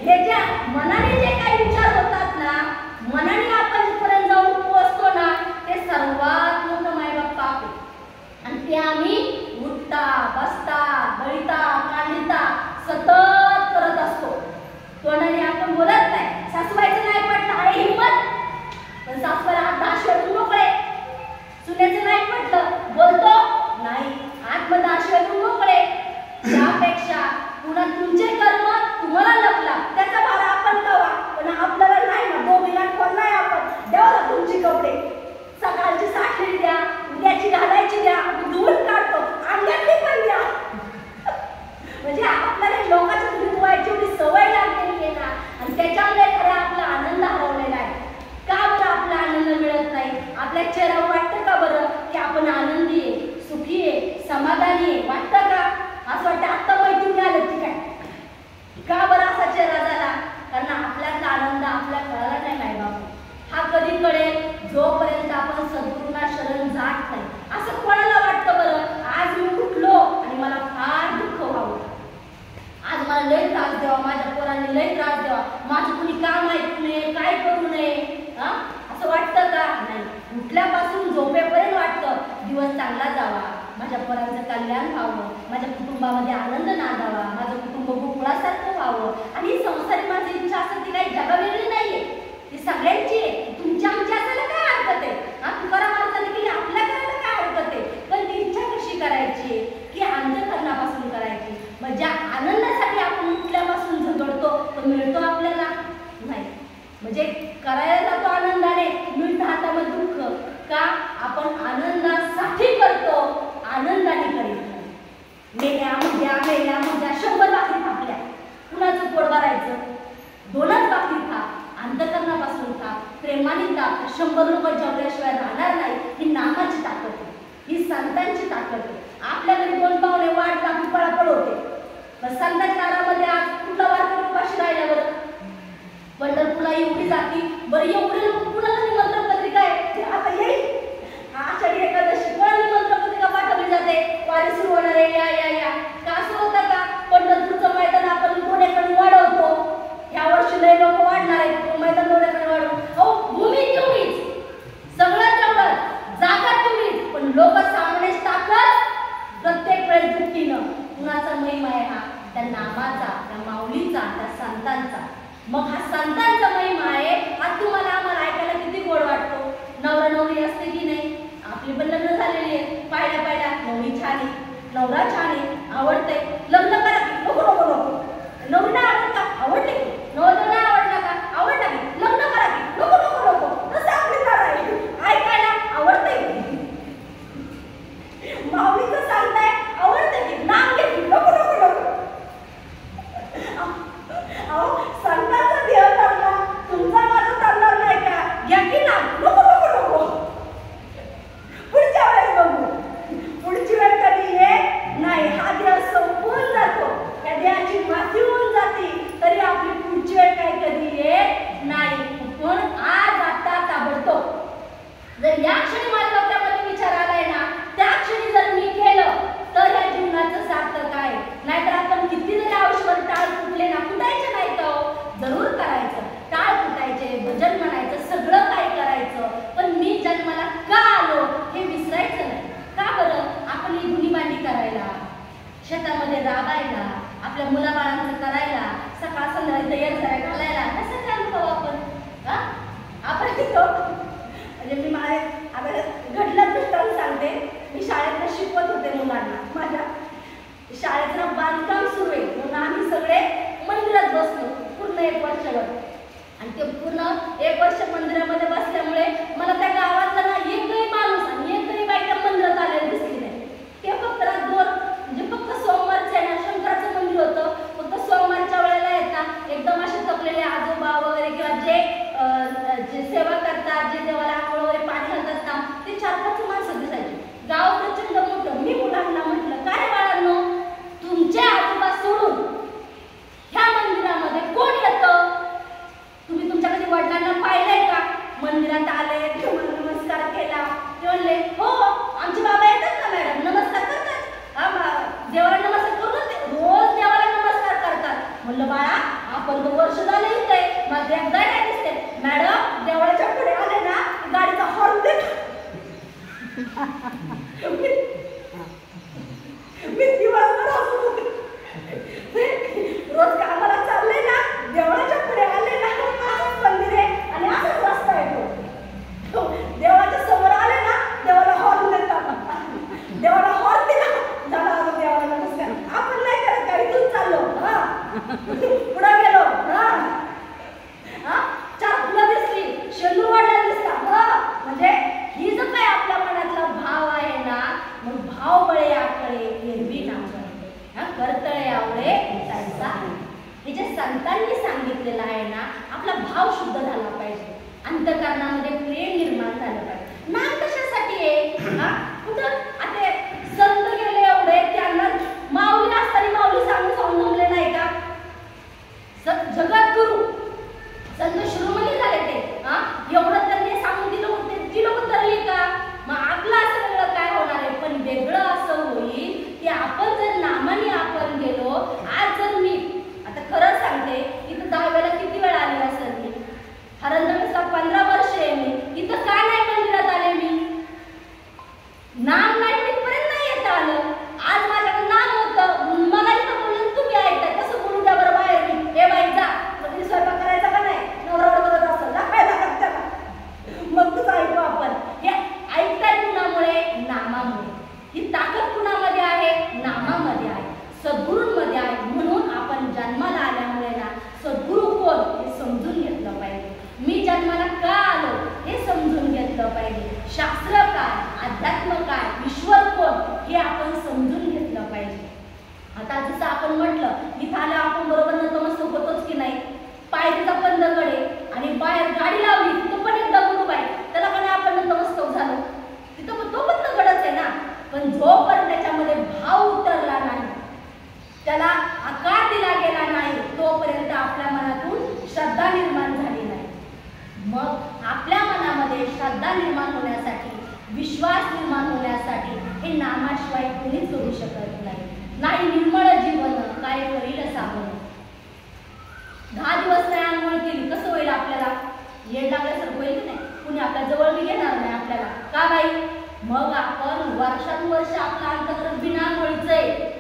हे ज्या मनाने जे काही विचार होतात ना, मनाने आपण जिथपर्यंत जाऊन पोहोचतो ना, ते सर्वात मोठं मायबाप पाप आहे. आणि ते आम्ही उठता बसता गळीता काढिता सतत करत असतो. तोंडाने आपण बोलत नाही. सासूबाईचं नाही पटलं, आहे हिंमत, पण सासूबाईला हात आशीर्वाद मोकळे. सुनेचं नाही पटलं, बोलतो नाही, आतमध्ये आशीर्वाद मोकळे. त्यापेक्षा पुन्हा तुमचे कर्म तुम्हाला लपला, त्याचा भार आपण लावा. पण आपल्याला नाही ना, दोघीला कोण नाही आपण. जोपर्यंत आपण सद्गुरूंना शरण जात नाही. असं कोणाला वाटतं बरं, आज मी उठलो आणि मला फार दुःख व्हावं, आज मला लय त्रास द्यावा, माझ्या पोरांनी लय त्रास द्यावा, माझं कुणी काम ऐकू नये, काय करू नये, असं वाटतं का? नाही. उठल्यापासून झोपेपर्यंत वाटतं दिवस चांगला जावा, माझ्या पोरांचं कल्याण व्हावं, माझ्या कुटुंबामध्ये आनंद नांदावा, माझं कुटुंब गोकुळासारखं व्हावं. आणि ही संसारी माझी इच्छा असेल ती काही जगावेगळी नाहीये, ती सगळ्यांची आहे. तुमच्या आमची असायला काय हरकत आहे? तुकाराम महाराजांनी केली, आपल्या करायला काय हरकत आहे? पण ती इच्छा कशी करायची की अंतःकरणापासून करायची. मग ज्या आनंदासाठी आपण उठल्यापासून झगडतो तो मिळतो आपल्याला नाही. म्हणजे करायला जातो आनंदाने, मिळतं हातामध्ये दुःख. का? आपण आनंदासाठी करतो, आनंदाने करीत नाही. मेल्या मुद्या 100 बाकी थापल्या, कुणाचं पोट भरायचं? 2च बाकी थाप, अंतःकरणापासून थाप, प्रेमाने थाप. 100 लोक जेवल्याशिवाय राहणार नाही. ही नामाची ताकद आहे, ही संतांची ताकद आहे. आपल्या घरी 2 पाहुणे वाट लागून पळापळ होते, पण संतांच्या दारामध्ये आज कुठला वारकरी उपाशी राहिला बरं? पंढरपूरला एवढी जाती, बरं एवढे लोक कुणाला निमंत्रण पत्रिका आहे? आता येईल आषाढी एकादशी, कोणाला निमंत्रण पत्रिका पाठवली जाते? वारी सुरू होणार आहे, या या या. का असं होतं का? पंढरपूरचं मैदान आपण कोण्याकडे वाढवतो, ह्या वर्षी लय लोक वाढणार आहेत, मैदान कोण्याकडे वाढवू. हो, भूमी तुम्हीच, सगळं तेवढं, जागा तुम्हीच, पण लोक सामनेच ताकद प्रत्येक वेळेस दुःखीनं. कुणाचा महिमा आहे हा? त्या नामाचा, त्या माऊलीचा, त्या संतांचा. मग हा संतांचा महिमा आहे. हा तुम्हाला आम्हाला ऐकायला किती गोड वाटतो. नवरा नवरी असते की नाही, आपली पण लग्न झालेली आहे, पाहिल्या नवरी छान आहे, नवरा छान आहे, आवडते, लग्न करा की? नको नको नको. नवरी नाही आवडत का? आवडले की. नवरा नाही आवडला का? आवडला की. लग्न करा की? नको नको नको. तसं आपली दार आहे, ऐकायला आवडते की. माऊलीचं सांगताय आवडते की, नाम घे की, नको नको नको. संतांचा देह चालला, तुमचा माझा चालणार नाही का? घ्या की नाम, नको नको नको. पुढच्या वेळेस बघू. पुढची वेळ कधी ये नाही, हा देह संपून जातो, त्या देहाची माती होऊन जाते, तरी आपली पुढची वेळ काय कधी ये नाही. पण आज आता ताबडतोब जर या क्षणी माझ्या डोक्यामध्ये विचार आलाय ना, त्या क्षणी जर मी केलं तर या जीवनाचं सार्थक आहे. नाहीतर आपण किती जरी आयुष्यभर टाळ फुटले ना, फुटायचे नाही का? जरूर करायचं, टाळ फुटायचे, भजन म्हणायचं, सगळं काय करायचं, पण मी जन्माला का आलो हे विसरायचं नाही. का बरं? आपण ही धुनीमांडी करायला, शेतामध्ये राबायला, आपल्या मुलाबाळांचं करायला, सकाळ संध्याकाळी तयार करायला घालायला, कसं चालू आपण आपण म्हणजे मी माझे आता घडलं दृष्टांत सांगते. मी शाळेत शिकवत होते मुलांना. माझ्या शाळेचं बांधकाम सुरू आहे म्हणून आम्ही सगळे मंदिरात बसलो पूर्ण 1 वर्षभर. आणि ते पूर्ण 1 वर्ष मंदिरामध्ये बसल्यामुळे मला त्या गावातला ना एकही माणूस आणि एकही बाई त्या मंदिरात आलेली दिसली नाही. ते फक्त म्हणजे फक्त सोमवारचं आहे ना, शंकराचं मंदिर होतं. फक्त सोमवारच्या वेळेला येतात एकदम असे थकलेले आजोबा वगैरे किंवा जे सेवा करतात, जे देवाला आंघोळ वगैरे पाणी घालतात ना, ते 4-5 माणसं दिसायची. गाव प्रचंड मोठं. मी मुलांना म्हटलं, काय बाळांनो, तुमच्या आजोबा सोडून ह्या मंदिरामध्ये कोण येतं? तुम्ही तुमच्या कधी वडिलांना पाहिलंय का? मंदिरात आले, तुम्हाला नमस्कार केला. ते म्हणले, हो आमचे बाबा येतात ना मॅडम, नमस्कार करतात. देवाला नमस्कार करून रोज देवाला नमस्कार करतात. म्हणलं, बाळा आपण 2 वर्ष झालं इथे, माझं एकदा काय दिसते? मॅडम देवळाच्या पुढे आले ना, गाडीचा हॉर्न देतो. मी दिवसभर हसत होते. रोज कामाला चालले ना, देवळाच्या पुढे आले ना, असंच मंदिर आहे आणि असंच रस्ता आहे. तो देवाच्या समोर आले ना, देवाला हॉर्न देतात. देवाला हॉर्न दिला झाला, अजून देवाला नमस्कार. आपण नाही करत का? इथून चाललो, पुढे गेलो, 4 फुलं दिसली, शेंदूर वाढला दिसला, म्हणजे ही जो काय आपल्या मनातला भाव आहे अध्यात्म काय, ईश्वर कोण हे आपण समजून घेतलं पाहिजे. आता जसं आपण म्हटलं इथं आलं आपण बरोबर नतमस्तक होतोच की नाही. पायरीचा बंद कडे आणि बाहेर गाडी लावली तिथं पण एकदा गुरु बाई त्याला पण आपण नतमस्तक झालो तिथं पण तो बंद कडच आहे ना. पण जोपर्यंत त्याच्यामध्ये भाव उतरला नाही, त्याला आकार दिला गेला नाही, तोपर्यंत आपल्या मनातून श्रद्धा निर्माण झाली नाही. मग आपल्या मनामध्ये श्रद्धा निर्माण होण्यासाठी, विश्वास निर्माण होण्यासाठी हे नामाशिवाय कोणीच करू शकत नाही. नाही निर्मळ जीवन काय करील साबण. 10 दिवस नाही आंघोळ केली कसं होईल, आपल्याला येड लागल्यासारखं होईल की नाही. कुणी आपल्या जवळ बी घेणार नाही आपल्याला. का बाई? मग आपण वर्षानुवर्ष आपलं अंतःकरण बिना आंघोळीचं आहे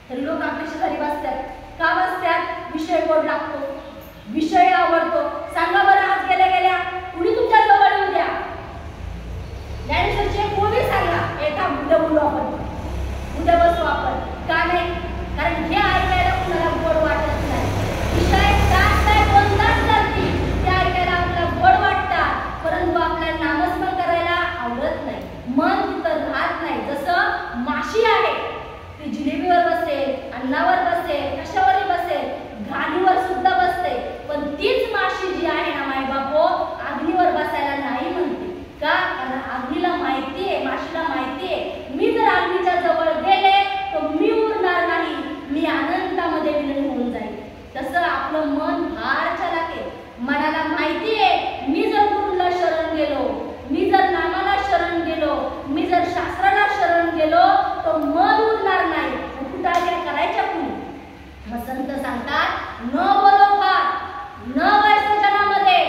तरी लोक आपल्या शेजारी बसतात. का बसतात? विषय गोड लागतो, विषय आवडतो. सांगा बरं आज गेल्या गेल्या कुणी तुमच्या जवळ येऊ द्या, ज्ञानेश्वरचे कोणी सांगा एका उद्या बोलू आपण, उद्या बसू आपण. का नाही? कारण हे ऐकायला कुणाला गोड वाटत नाही. विषय काय 2 तास चालतील ते ऐकायला आपल्याला गोड वाटतात, परंतु आपल्याला नामस्मरण करायला आवडत नाही. मन तिथं राहत नाही. जसं माशी आहे ती जिलेबीवर बसेल, अन्नावर बसेल, कशावरही बसेल, घाणीवर सुद्धा बसते, पण तीच माशी जी आहे ना माय बापो अग्नीवर बसायला नाही म्हणते. का? कारण अग्नीला माहिती आहे, माशीला माहिती आहे मी जर अग्नीच्या जवळ गेले तर मी उरणार नाही, मी अनंतामध्ये विलीन होऊन जाईल. तसं आपलं मन फार चलाक आहे. मनाला माहिती आहे मी जर गुरूला शरण गेलो, मी जर नामाला शरण गेलो, मी जर शास्त्राला शरण गेलो तर मन उरणार नाही. कुटाळ्या करायच्या कुणी? मग संत सांगतात न बोलो फार, न वैसजनामध्ये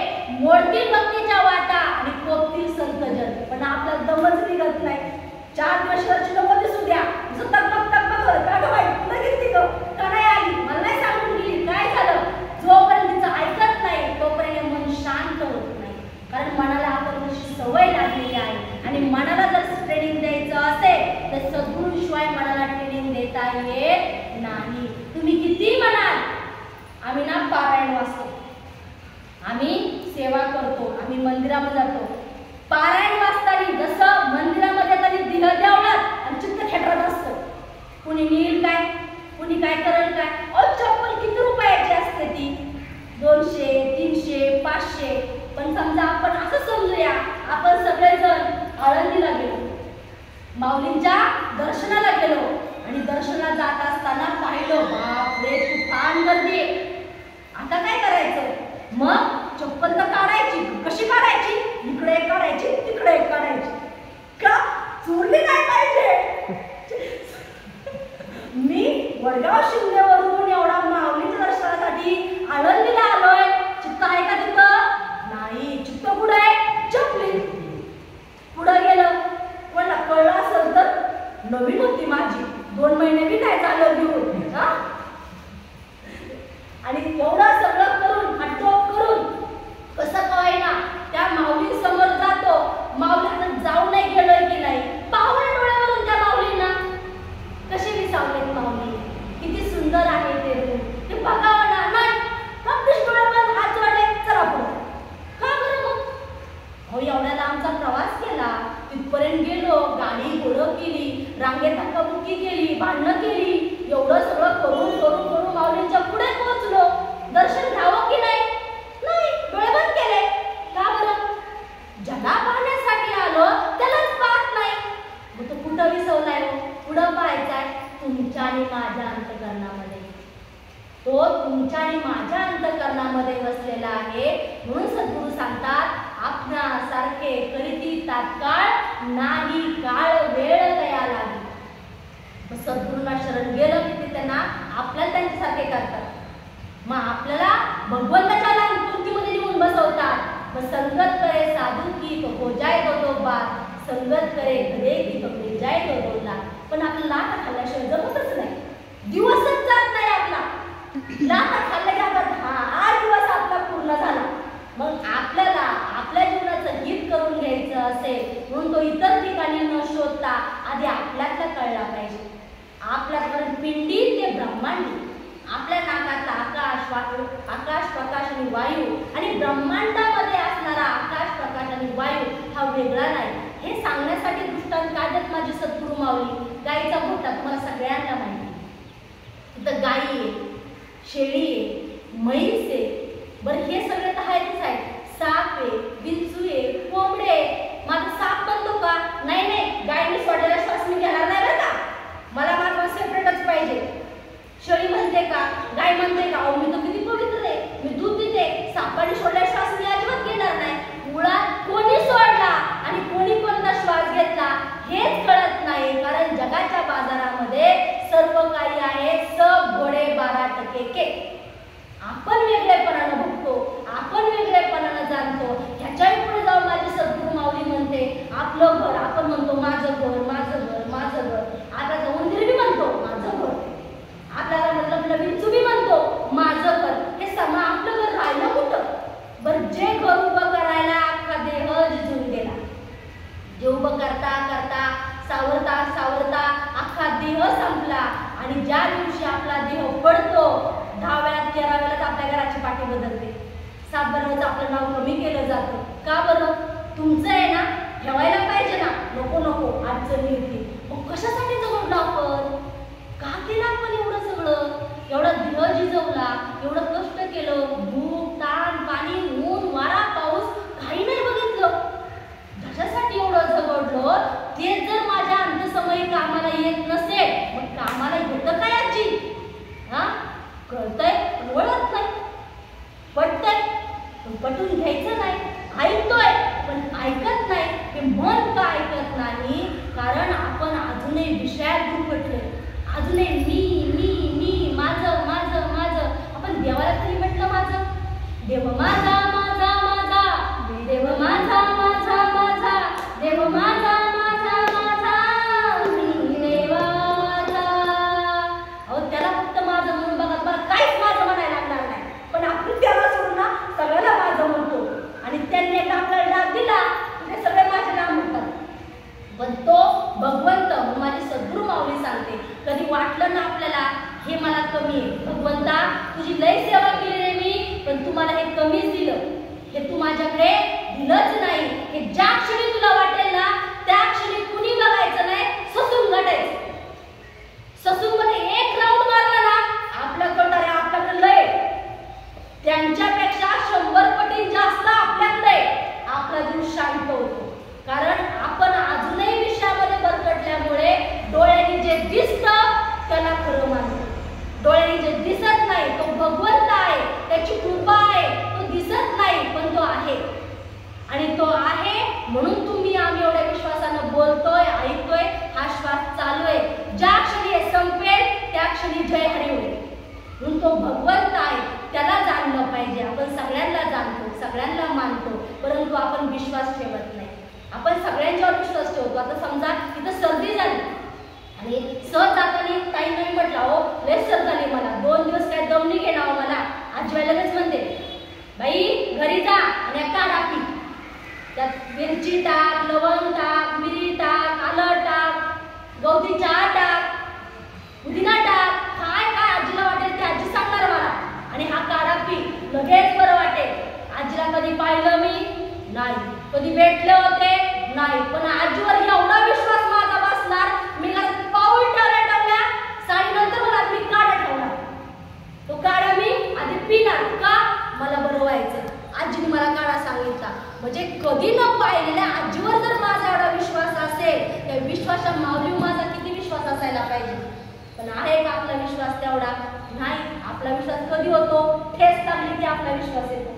मोडतील भक्तीच्या वाटा आणि कोपतील संतजन. पण आपला दमच निघत नाही. 4 दिवसाची नको दिसू द्या, तकबक तकबक का गं बाई पुढे गेली ग, का नाही आली, मला नाही सांगून गेली, काय झालं. जोपर्यंत तिचं ऐकत नाही तोपर्यंत मन शांत होत नाही. कारण मनाला आपण तशी सवय लागलेली आहे आणि मनाला जर ट्रेनिंग द्यायचं असेल तर सद्गुरूशिवाय मनाला ट्रेनिंग देता येत नाही. तुम्ही किती म्हणाल आम्ही ना पारायण वाचतो, आम्ही सेवा करतो, आम्ही मंदिरामध्ये जातो. पारायण वाचताना जसं मंदिरामध्ये तरी दिह देवळात आणि चित्त खेटरत असतं. कुणी नील काय, कुणी काय करेल काय. चप्पल किती रुपयाची असते ती? 200, 300, 500. पण समजा आपण असं समजूया आपण सगळेजण आळंदीला गेलो, माऊलींच्या दर्शनाला गेलो आणि दर्शनाला जात असताना पाहिलं बापरे तुफान गर्दी. आता काय करायचं? मग चप्पल तर काढायची. कशी काढायची? इकडे काढायची, तिकडे काढायची. का? चोरली नाही पाहिजे. मी वडगाव शिंदेवरून एवढा माऊलीच्या दर्शनासाठी आळंदीला आलोय, चित्त आहे का तिथं? नाही. चित्त कुठं आहे? चपली. पुढं गेलं, कोणाला कळलं असेल तर नवीन होती माझी, 2 महिने बी नाही झालं घेऊन. आणि एवढं सगळं करून हटोप करून कसं कळायना त्या माऊली समोर जातो. माऊलींना जाऊ नाही गेलोय की नाही, पाहुणे डोळ्यावरून त्या माऊलींना कशी विसावलेत माऊली, किती सुंदर आहे ते रूप, ते बघावं ना. नाही फक्त डोळ्यावर हात जोडले, चला पुढे. का बरं मग? अहो एवढ्या लांबचा प्रवास केला, तिथपर्यंत गेलो, गाडी घोडं केली, रांगेत धक्काबुक्की केली, भांडणं केली, एवढं सगळं करून करून करून माऊलींच्या पुढे पोहोचलो. दर्शन घ्यावं की नाही? नाही, डोळे बंद केले. का बरं? ज्याला पाहण्यासाठी आलो त्यालाच पाहत नाही. मग तो कुठं विसवलाय हो? पुढं पाहायचाय तुमच्या आणि माझ्या अंतःकरणामध्ये. तो तुमच्या आणि माझ्या अंतःकरणामध्ये बसलेला आहे. म्हणून सद्गुरू सांगतात आपणासारखे करीती तात्काळ नाही काळ वेळ तया लागी. सद्गुरूंना शरण गेलं की ते त्यांना आपल्याला त्यांच्यासारखे करतात. मग आपल्याला भगवंताच्या मूर्तीमध्ये निघून बसवतात. मग संगत करे साधू की तो हो जाय तो बात, संगत करे घरे की तो मिल जाय तो लाख. पण आपल्याला लाटा खाल्ल्याशिवाय जमतच नाही, दिवसच जात नाही आपला. लाटा खाल्ल्या की आता 8 दिवस आपला पूर्ण झाला. मग आपल्याला आपल्या जीवनाचं हित करून घ्यायचं असेल म्हणून तो इतर ठिकाणी न शोधता आधी आपल्यातला कळला पाहिजे. आपल्याकडे पिंडी ते ब्रह्मांडी, आपल्या नाकातला आकाश प्रकाश आणि वायू आणि ब्रह्मांडामध्ये असणारा आकाश प्रकाश आणि वायू हा वेगळा नाही, हे सांगण्यासाठी दृष्टांत काढत माझी सद्गुरू माऊली. गाईचा गोठा तुम्हाला सगळ्यांना माहिती, तिथं गाई आहे, शेळी आहे, म्हैस आहे, बरं हे सगळे तर आहेतच आहे. साप आहे, विंचू आहे, कोंबडे आहे. माझा साप म्हणतो का? नाही नाही, गायने सोडलेला श्वास मी घेणार नाही बरं का, मला माझा सेपरेटच पाहिजे. शेळी म्हणते का? गाय म्हणते का? मी तर किती पवित्र आहे, मी दूध देते, सापाने सोडलेला श्वास मी अजिबात घेणार नाही. मुळात कोणी सोडला आणि कोणी कोणता श्वास घेतला हेच कळत नाही, कारण जगाच्या बाजारामध्ये सर्व काही आहे, सब घोडे 12% के. आपण वेगळेपणानं बघतो, आपण वेगळेपणानं जाणतो. ह्याच्याही पुढे जाऊन माझी सद्गुरू माऊली म्हणते आपलं घर, आपण म्हणतो माझं घर, माझं घर, माझं घर. आता तर उंदीर बी म्हणतो माझं घर, आपल्याला म्हटलं विंचू बी म्हणतो माझं घर. हे समा आपलं घर राहिलं कुठं? बरं, जे घर उभं करायला अख्खा देह झिजून गेला, जे उभं करता करता सावरता सावरता अख्खा देह संपला, आणि ज्या दिवशी आपला देह पडतो 10 वेळा 13 वेळाच आपल्या घराची पाठी बदलते, 7 वेळाच आपलं नाव कमी केलं जातं. का बरं? तुमचं आहे ना, ठेवायला पाहिजे ना, नको नको अडचणी येते. मग कशासाठी जगवलं आपण? का केलं आपण एवढं सगळं? एवढा देह झिजवला, एवढं कष्ट केलं, भूक ताण पाणी ऊन वारा पाऊस काही नाही बघितलं, कशासाठी एवढं झगडलं? ते जर माझ्या अंतसमयी कामाला येत नसेल, मग कामाला येतं काय आजी? हा, कळतंय पण वळत नाही, पटतंय पण पटून घ्यायचं नाही, ऐकतोय पण ऐकत नाही. हे मन का ऐकत नाही? कारण आपण अजूनही विषयात गुरफटलोय, अजूनही मी मी मी, माझं माझं माझं. आपण देवाला तरी म्हटलं माझं, देव माझा माझा माझा, देव माझा माझा माझा, देव माझा माझा माझा, मी देवाचा. अहो त्याला फक्त माझं म्हणून बघा, मला काहीच माझं म्हणायला लागणार नाही, पण आपण त्याला सोडून ना सगळ्याला माझं म्हणतो, आणि त्यांनी एकदा आपल्याला डाग दिला ते सगळे माझे नाव म्हणतात. पण तो भगवंत, माझी सद्गुरू माऊली सांगते, कधी वाटलं ना आपल्याला हे मला कमी आहे, भगवंता तुझी लय सेवा केली रे मी, पण तू मला हे कमीच दिलं, हे तू माझ्याकडे दिलंच नाही. हे ज्या क्षणी तुला वाटेल ना त्या क्षणी कुणी बघायचं नाही, ससून घटायचं. ससून मध्ये एक राऊंड मारला ना आपल्याकडे, अरे आपल्याकडे लय, त्यांच्यापेक्षा 100 पटी जास्त आपल्याकडे. आपला जीव शांत होतो, कारण आपण अजूनही विषयामध्ये बरकटल्यामुळे डोळ्यांनी जे दिसतं त्याला खरं मानतो. डोळ्यांनी जे दिसत नाही तो भगवंत आहे, त्याची कृपा आहे, तो दिसत नाही पण तो आहे, आणि तो आहे म्हणून तुम्ही आम्ही एवढ्या विश्वासानं बोलतोय, ऐकतोय, हा श्वास चालू आहे. ज्या क्षणी हे संपेल त्या क्षणी जय हरी होईल. म्हणून तो भगवंत आहे, त्याला जाणलं पाहिजे. आपण सगळ्यांना जाणतो, सगळ्यांना मानतो, परंतु आपण विश्वास ठेवत नाही. आपण सगळ्यांच्यावर विश्वास ठेवतो. आता समजा इथं सर्दी झाली आणि सहज जाताना ताई नाही म्हटलं हो लय सर्दी झाली मला, 2 दिवस काय दम नाही घेणार मला, आजी लगेच म्हणते बाई घरी जा आणि एक काढा पी, त्यात मिरची टाक, लवंग टाक, मिरी टाक, आलं टाक, गवती चहा टाक, पुदिना टाक, काय काय आजीला वाटेल ते आजी सांगणार मला, आणि हा काढा पी, लगेच बरं वाटेल. आजीला कधी पाहिलं मी नाही, कधी भेटले होते नाही, पण आजीवर एवढा विश्वास माझा बसणार, मी पाऊल टाळल्या साडीनंतर मला मी काढा ठेवणार, तो काढा मी आधी पिणार का मला बरं व्हायचं. आजीने मला काढा सांगितला, म्हणजे कधी न पाहिलेल्या आजीवर जर माझा एवढा विश्वास असेल, त्या विश्वासा माऊलीवर माझा किती विश्वास असायला पाहिजे. पण आहे का आपला विश्वास तेवढा? नाही. आपला विश्वास कधी होतो? ठेस लागली की आपला विश्वास येतो.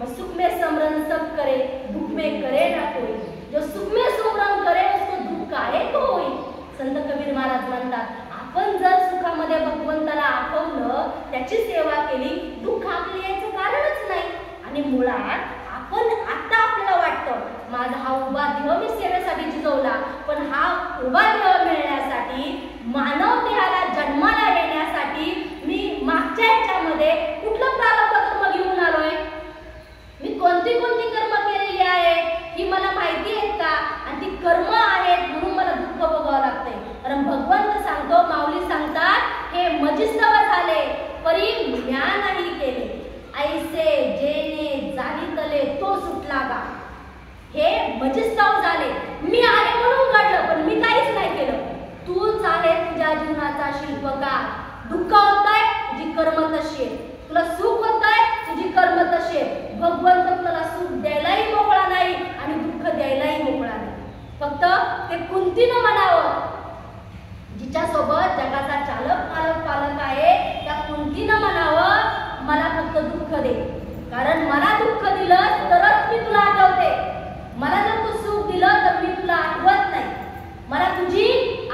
मग सुख में समरण सब करे, दुख में करे ना कोई, जो सुख में सुमरण करे उसको दुख काहे को होई. संत कबीर महाराज म्हणतात, आपण जर सुखामध्ये भगवंताला आठवलं, त्याची सेवा केली, दुःख आपल्या यायचं कारणच नाही. आणि मुळात आपण आता आपल्याला वाटतं माझा हा उभा देह मी सेवेसाठी झिजवला, पण हा उभा देह मिळण्यासाठी, मानव देहाला जन्माला येण्यासाठी मी मागच्या ह्याच्यामध्ये कुठलं प्रारब्ध कर्म घेऊन आलोय, मी कोणती कोणती कर्म केलेली आहेत ही मला माहिती आहेत का, आणि ती कर्म आहेत म्हणून मला दुःख भोगावं लागतंय. कारण भगवंत सांगतो, माऊली सांगतात, हे मजिस्तव झाले परी म्या नाही केले, ऐसे जेने जाणी तले तो सुटला गा. हे मजिस्ताव झाले, मी आहे म्हणून घडलं, पण मी काहीच नाही केलं. तूच आहे तुझ्या जीवनाचा शिल्पकार. दुःख होतंय, तुझी कर्म तशी आहे. तुला सुख होतंय, तुझी कर्म तशी आहे. भगवंत तुला सुख द्यायलाही मोकळा नाही आणि दुःख द्यायलाही मोकळा नाही. फक्त ते कुंतीनं म्हणावं, जिच्यासोबत जगाचा चालक पालक आहे, त्या कुंतीनं म्हणावं, मला फक्त दुःख दे. कारण मला दुःख दिलं तरच मी तुला आठवते. मला जर तू सुख दिलं तर मी तुला आठवत नाही. मला तुझी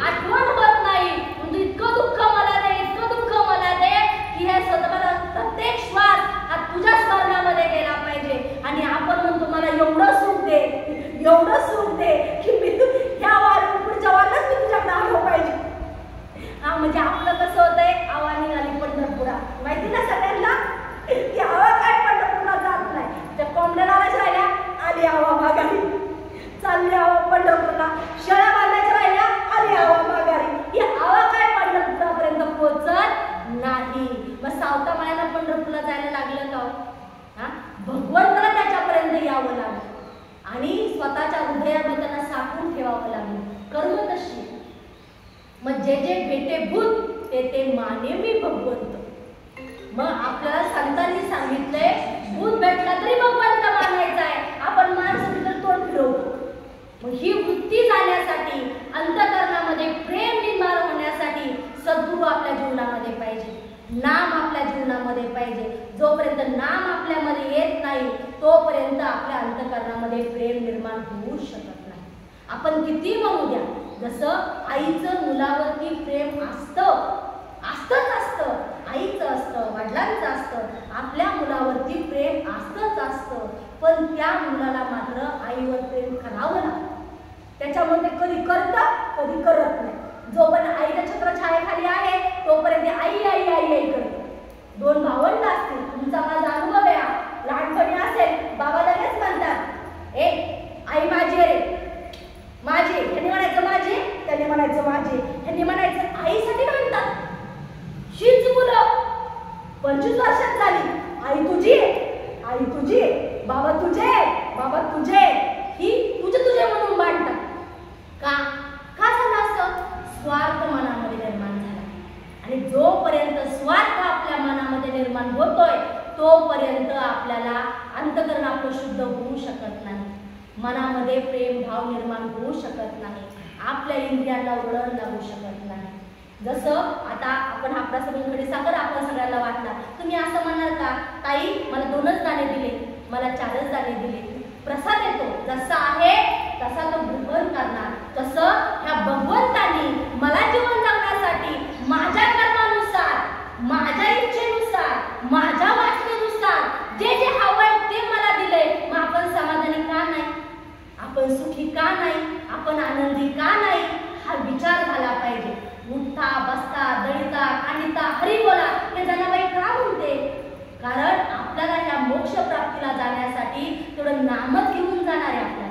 आठवण होत नाही. तू इतकं दुःख मला दे, इतकं दुःख मला दे की हे स्वतःला प्रत्येक श्वास हा तुझ्या स्मरणामध्ये गेला पाहिजे. आणि आपण म्हणतो मला एवढं सुख दे, एवढं सुख दे की मी ह्या वारून पुढच्या वारलाच मी तुझ्याकडे आलो पाहिजे. हा म्हणजे आपलं कसं होतंय, आवा निघाली पंढरपुरा, माहिती ना सगळ्यांना की आवा काय पंढरपुरा जात नाही. त्या कोंबड्याला राहिल्या, आली आवा माघारी, चालली आवा पंढरपूरला. शेळ्या बांधायच्या राहिल्या, आली आवा माघारी. ही आवा काय पंढरपुरापर्यंत पोहोचत नाही. मग सावता माळ्याला पंढरपूरला जायला लागलं का? हा, भगवंताला त्याच्यापर्यंत यावं लागलं आणि स्वतःच्या हृदयामध्ये त्यांना साठवून ठेवावं लागलं. कर्म तशी. मग जे जे भेटे भूत ते ते माने मी भगवंत. मग आपल्याला संतांनी सांगितलंय, भूत भेटला तरी भगवंत मानायचा आहे. आपण माणसं तर तोंड फिरवतो. मग ही वृत्ती जाण्यासाठी, अंतःकरणामध्ये प्रेम निर्माण होण्यासाठी सद्गुरू आपल्या जीवनामध्ये पाहिजे, नाम आपल्या जीवनामध्ये पाहिजे. जोपर्यंत नाम आपल्यामध्ये येत नाही तोपर्यंत आपल्या अंतःकरणामध्ये प्रेम निर्माण होऊ शकत नाही. आपण किती म्हणू द्या, जसं आईचं मुलावरती प्रेम असतं, आईचं असतं, वडिलांचं असतं, आपल्या मुलावरती प्रेम असतं. पण त्या मुलाला मात्र आईवर प्रेम करावं लागतं. त्याच्यामध्ये कधी करतं, कधी करत नाही. जोपर्यंत आईच्या छत्रछायेखाली आहे तोपर्यंत आई आई आई आई करते. दोन भावंड असतील, तुमचा माझा अनुभव आहे. लहानपणी असेल, बाबा लगेच म्हणतात, ए आई माझी रे, माझी. ह्यांनी म्हणायचं माझी, त्यांनी म्हणायचं माझी, ह्यांनी म्हणायचं आईसाठी म्हणतात. शीच मुलं 25 वर्षात झाली, आई तुझी, आई तुझी, बाबा तुझे, बाबा तुझे, ही तुझे म्हणून मांडतात. का झालं असं? स्वार्थ मनामध्ये निर्माण झाला. आणि जोपर्यंत स्वार्थ आपल्या मनामध्ये निर्माण होतोय तोपर्यंत आपल्याला अंतःकरण आपलं शुद्ध होऊ शकत नाही. मनामध्ये प्रेम भाव निर्माण होऊ शकत नाही. आपल्या इंद्रियांना वळण लागू शकत नाही. जसं आता आपण आपल्यासमोर खडी साखर आपण सगळ्यांना वाटणार, तुम्ही असं म्हणणार का, ताई मला 2च दाणे दिले, मला 4च दाणे दिले. प्रसाद येतो, जसा आहे तसा तो ग्रहण करणार. तसं ह्या भगवंतांनी मला जीवन जगण्यासाठी माझ्या कर्मानुसार, माझ्या इच्छेनुसार, माझ्या वासनेनुसार जे जे हवंय ते मला दिलंय. मग आपण समाधानी का नाही? आपण सुखी का नाही? आपण आनंदी का नाही? हा विचार झाला पाहिजे. उठता बसता दळीता काढिता हरी बोला हे जनाबाई का म्हणते? कारण आपल्याला ह्या मोक्ष प्राप्तीला जाण्यासाठी तेवढं नामच घेऊन जाणार आहे आपल्याला.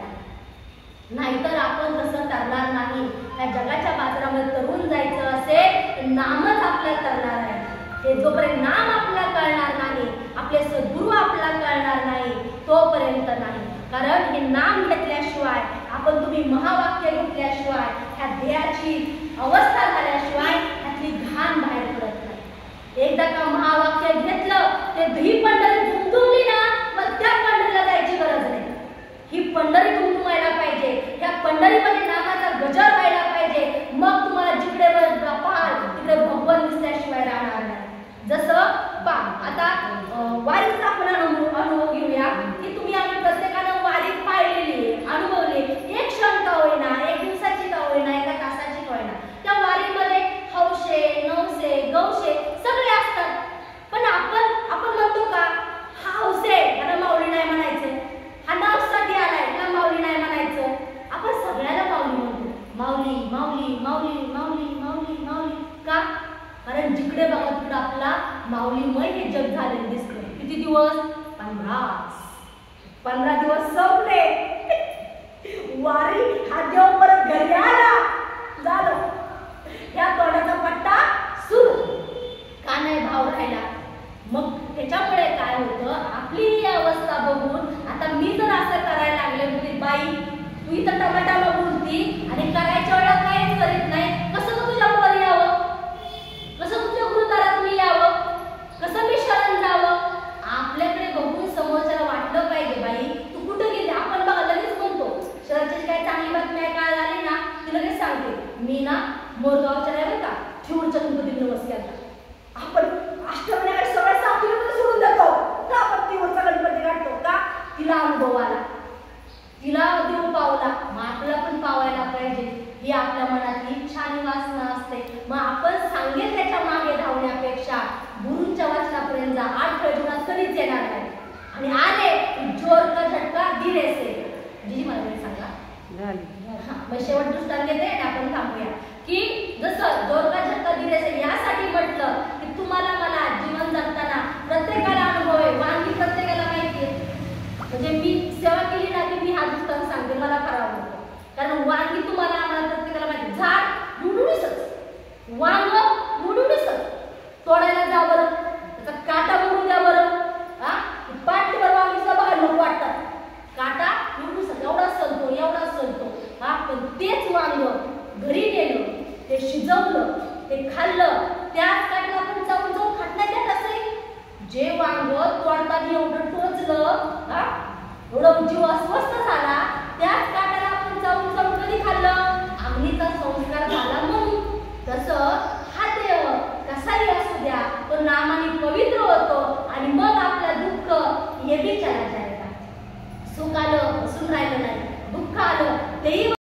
नाहीतर आपण तसं करणार नाही. या जगाच्या बाजारामध्ये तरुण जायचं असेल नामच आपल्याला करणार आहे. हे जोपर्यंत नाम आपल्याला कळणार नाही, आपले सद्गुरू आपल्याला कळणार नाही तोपर्यंत नाही. कारण हे नाम घेतल्याशिवाय, आपण तुम्ही महावाक्य घेतल्याशिवाय, ह्या देहाची अवस्था झाल्याशिवाय त्यातली घाण बाहेर पडत नाही. एकदा का महावाक्य घेतलं ते दही पंढरी दुमदुमली ना, मग त्या पंढरीला जायची गरज नाही. ही पंढरी दुमदुमायला पाहिजे. या पंढरीमध्ये नामाचा गजर व्हायला पाहिजे. मग तुम्हाला जिकडे पाहाल तिकडे भगवान दिसल्याशिवाय राहणार नाही. जसं आता वारीचा आपण अनुभव घेऊया की तुम्ही आम्ही प्रत्येकानं वारीत पाहिलेली, अनुभवली. एक क्षण का होईना, एक दिवसाची का होईना, एका तासाची का होईना, त्या वारीमध्ये हौशे नवसे गौशे सगळे असतात. पण आपण म्हणतो का हा हौसे त्याला माऊली नाही म्हणायचं, हा नवसाठी आलाय त्याला माऊली नाही म्हणायचं. आपण सगळ्याला माऊली म्हणतो. माऊली माऊली माऊली माऊली माऊली माऊली का? कारण जिकडे बघा तिकडे आपला माऊलीमय हे जग झालेलं दिसतं. किती दिवस? 15 दिवस संपले. वारी हा देव परत घरी आला, झालं या तोंडाचा पट्टा सुरू. का नाही भाव राहिला? मग त्याच्यामुळे काय होतं, आपली ही अवस्था बघून आता मी जर असं करायला लागले म्हणजे बाई पाहिजे ही आपल्या मनातली इच्छा आणि वासना असते. मग आपण सांगेल त्याच्या मागे धावण्यापेक्षा गुरूंच्या वचनापर्यंत जा. आठ जीवनात कधीच येणार नाही. आणि आले जोर का झटका धीरे से. जी मला वेळ सांगा. मग शेवट दृष्टांत घेते आणि आपण थांबूया की जसं जोर का झटका धीरे से यासाठी म्हटलं की तुम्हाला